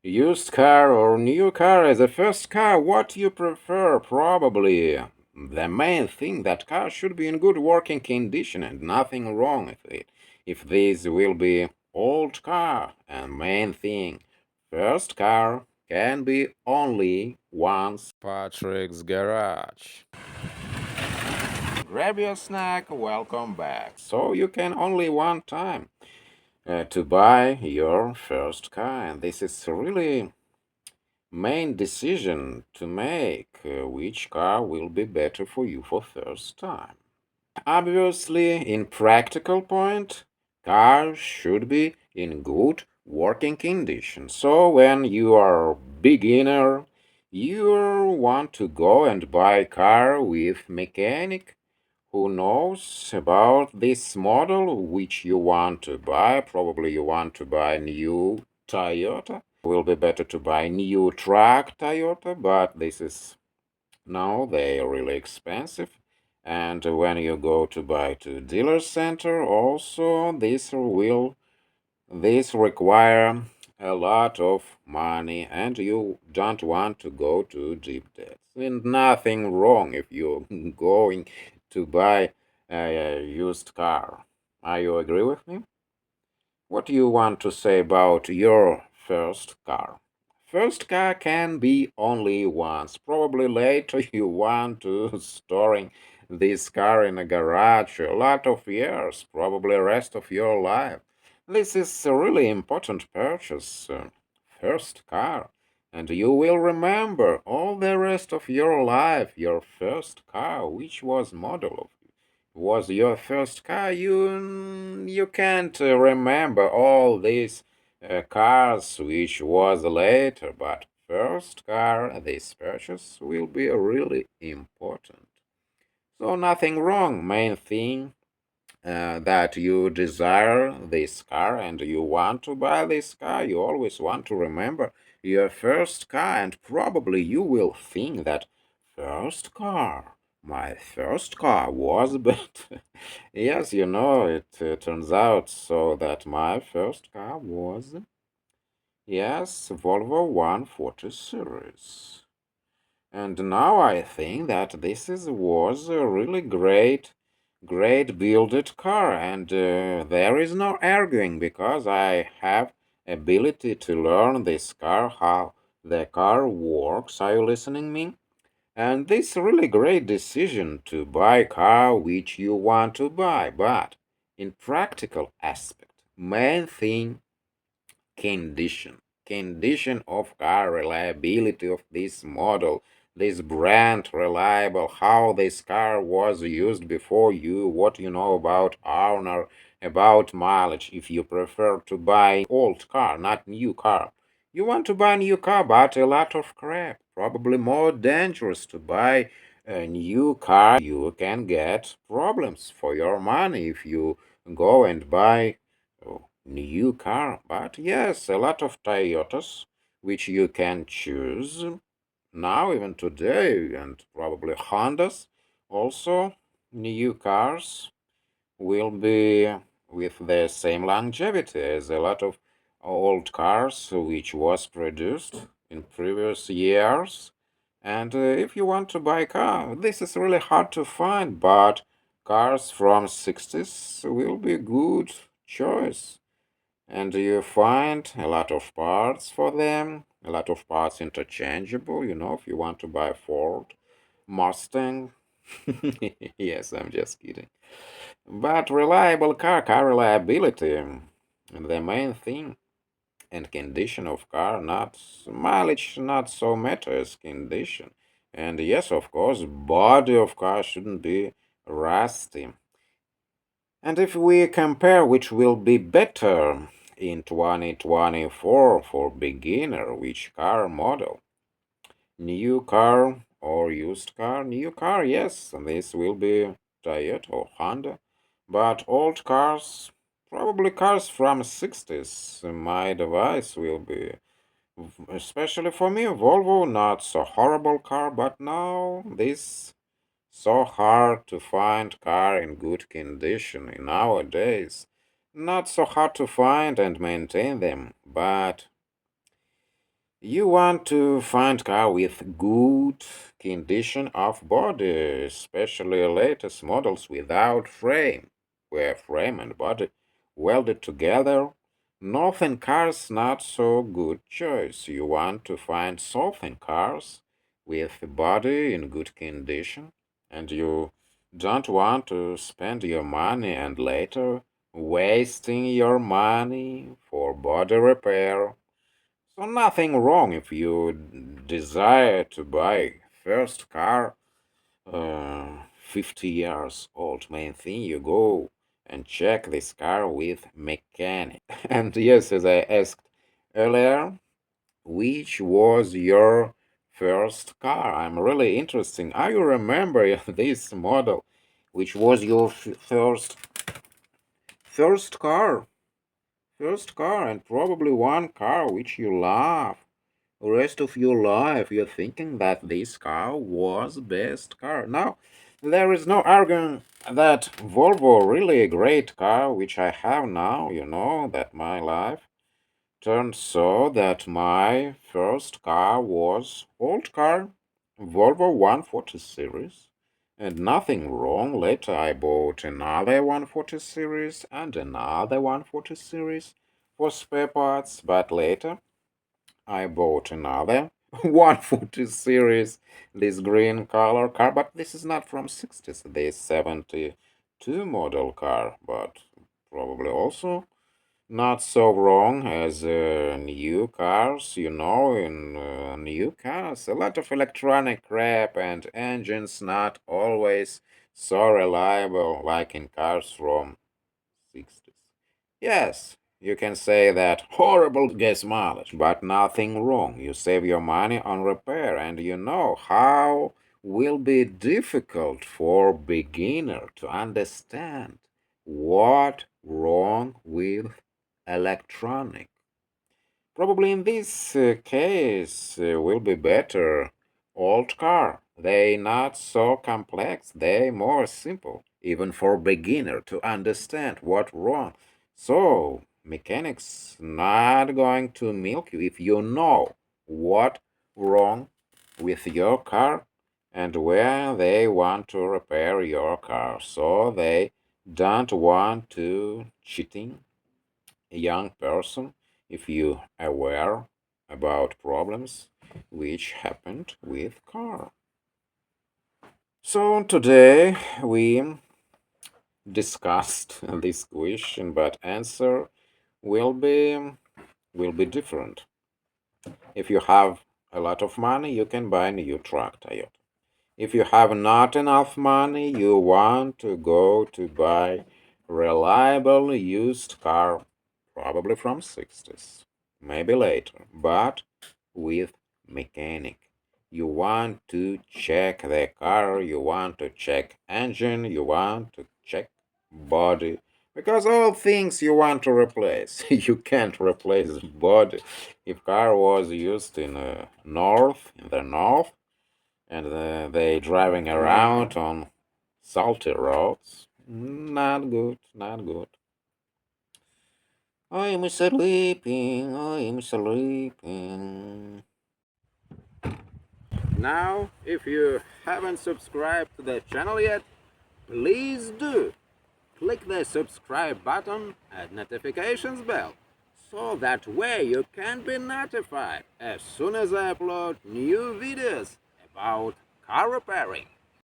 Used car or new car as a first car, what you prefer? Probably the main thing that car should be in good working condition and nothing wrong with it. If this will be old car, and main thing, first car can be only once. Patrick's Garage. Grab your snack, welcome back. So you can only one time to buy your first car, and this is really main decision to make which car will be better for you for first time. Obviously, in practical point, cars should be in good working condition. So when you are beginner, you want to go and buy a car with mechanic who knows about this model which you want to buy. Probably you want to buy new Toyota. Will be better to buy new truck Toyota, but this is now they are really expensive. And when you go to buy to dealer center, also this require a lot of money, and you don't want to go to deep debts. And nothing wrong if you're going to buy a used car. Are you agree with me? What do you want to say about your first car? First car can be only once. Probably later you want to storing this car in a garage a lot of years, probably rest of your life. This is a really important purchase. First car. And you will remember all the rest of your life your first car, which was model was your first car, you can't remember all these cars which was later, but first car, this purchase will be really important. So nothing wrong. Main thing that you desire this car and you want to buy this car, you always want to remember your first car, and probably you will think that first car, my first car was better. Yes, it turns out so that my first car was, yes, Volvo 140 series. And now I think that was a really great built car, and there is no arguing because I have ability to learn this car how the car works. Are you listening me? And this really great decision to buy a car which you want to buy, but in practical aspect, main thing condition of car, reliability of this model, this brand, reliable, how this car was used before you, what you know about owner, about mileage. If you prefer to buy old car, not new car, you want to buy new car, but a lot of crap, probably more dangerous to buy a new car. You can get problems for your money if you go and buy new car. But yes, a lot of Toyotas which you can choose now, even today, and probably Hondas also. New cars will be with the same longevity as a lot of old cars which was produced in previous years. And if you want to buy a car, this is really hard to find, but cars from 60s will be good choice, and you find a lot of parts for them, a lot of parts interchangeable, if you want to buy a Ford Mustang. Yes, I'm just kidding. But reliable car reliability, and the main thing, and condition of car, not mileage, not so matters condition. And yes, of course, body of car shouldn't be rusty. And if we compare which will be better in 2024 for beginner, which car model? New car or used car? New car, yes, this will be Toyota or Honda. But old cars, probably cars from 60s, my advice will be, especially for me, Volvo, not so horrible car, but now this so hard to find car in good condition nowadays. Not so hard to find and maintain them, but You want to find car with good condition of body, especially latest models without frame, where frame and body welded together. Northern cars not so good choice. You want to find southern cars with body in good condition, and you don't want to spend your money and later wasting your money for body repair. So nothing wrong if you desire to buy first car 50 years old. Main thing you go and check this car with mechanic. And yes, as I asked earlier, which was your first car? I'm really interested. I remember this model, which was your first car, first car, and probably one car which you love rest of your life you're thinking that this car was best car. Now, there is no arguing that Volvo really a great car, which I have now, that my life turned so that my first car was old car, Volvo 140 series. And nothing wrong. Later I bought another 140 series and another 140 series for spare parts, but later I bought another 140 series, this green color car, but this is not from 60s, this 72 model car, but probably also not so wrong as new cars, in new cars. A lot of electronic crap and engines not always so reliable like in cars from 60s. Yes, you can say that horrible gas mileage, but nothing wrong. You save your money on repair, and you know how will be difficult for beginner to understand what wrong with electronic. Probably in this case will be better old car. They not so complex, they more simple, even for beginner to understand what wrong. So mechanics not going to milk you if you know what wrong with your car and where they want to repair your car. So they don't want to cheating a young person if you aware about problems which happened with car. So today we discussed this question, but answer will be will be different. If you have a lot of money, you can buy a new truck, Toyota. If you have not enough money, you want to go to buy reliable used car, probably from 60s, maybe later, but with mechanic. You want to check the car, you want to check engine, you want to check body, because all things you want to replace, you can't replace body. If car was used in the north, and they driving around on salty roads. Not good, not good. I'm sleeping, I'm sleeping. Now, if you haven't subscribed to the channel yet, please do. Click the subscribe button and notifications bell so that way you can be notified as soon as I upload new videos about car repairing.